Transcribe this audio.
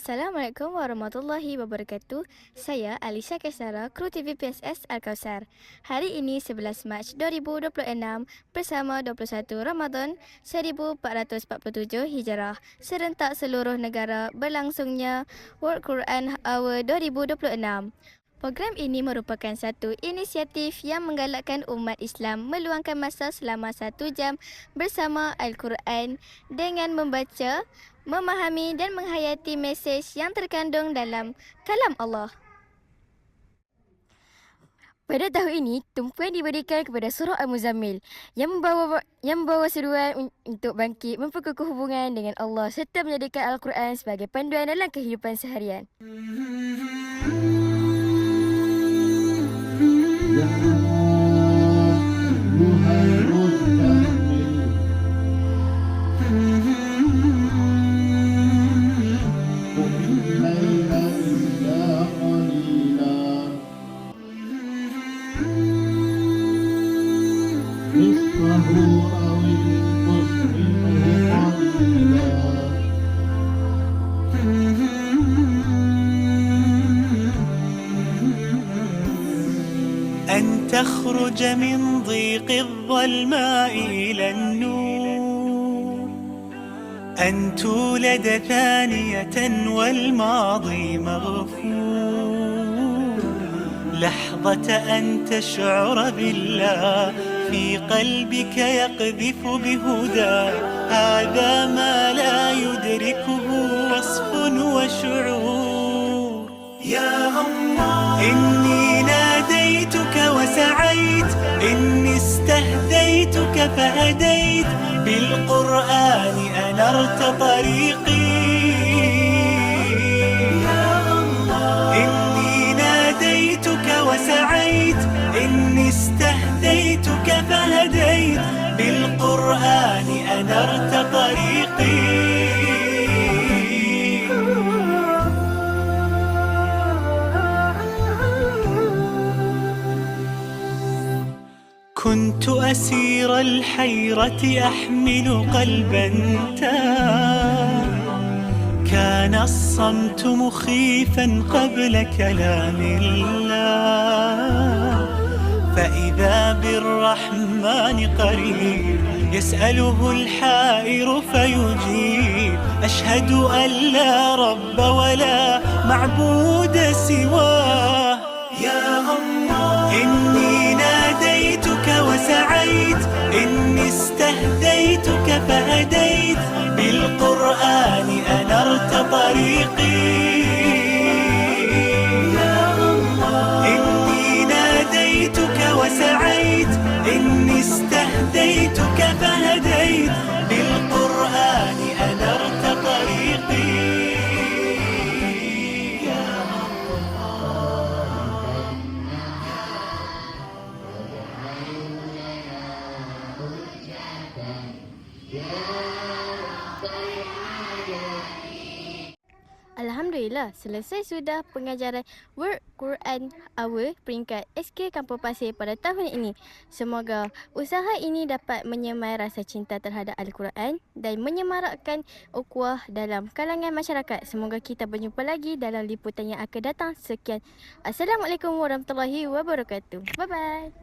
Assalamualaikum warahmatullahi wabarakatuh. Saya Alisha Kesara, Kru TV PSS Al-Kausar. Hari ini 11 Mac 2026 bersama 21 Ramadan 1447 Hijrah serentak seluruh negara berlangsungnya World Quran Hour 2026. Program ini merupakan satu inisiatif yang menggalakkan umat Islam meluangkan masa selama 1 jam bersama Al-Quran dengan membaca, memahami dan menghayati mesej yang terkandung dalam kalam Allah. Pada tahun ini, tumpuan diberikan kepada surah Al-Muzammil yang membawa seruan untuk bangkit memperkukuh hubungan dengan Allah serta menjadikan Al-Quran sebagai panduan dalam kehidupan seharian. أن تخرج من ضيق الظلماء إلى النور، أن تولد ثانية والماضي مغفور، لحظة أن تشعر بالله في قلبك يقذف بهدى، هذا ما لا يدركه وصف وشعور. يا الله إني ناديتك وسعيت، إني استهديتك فهديت، بالقرآن أنرت طريقي. يا الله إني ناديتك وسعيت، إني استهديتك فهديت، بالقرآن أنرت طريقي. كنت أسير الحيرة أحمل قلبا تاه، كان الصمت مخيفا قبل كلام الله، فإذا بالرحمن قريب يسأله الحائر فيجيب، أشهد أن لا رب ولا معبود سواه. يا الله إني ناديتك وسعيت، إني استهديتك فهديت، بالقرآن أنرت طريقي. يا الله إني ناديتك وسعيت، إني استهديتك فهديت، بالقرآن أنرت طريقي. Alhamdulillah, selesai sudah pengajaran World Quran Hour peringkat SK Kampung Pasir pada tahun ini. Semoga usaha ini dapat menyemai rasa cinta terhadap Al-Quran dan menyemarakkan ukhuwah dalam kalangan masyarakat. Semoga kita berjumpa lagi dalam liputan yang akan datang. Sekian. Assalamualaikum warahmatullahi wabarakatuh. Bye-bye.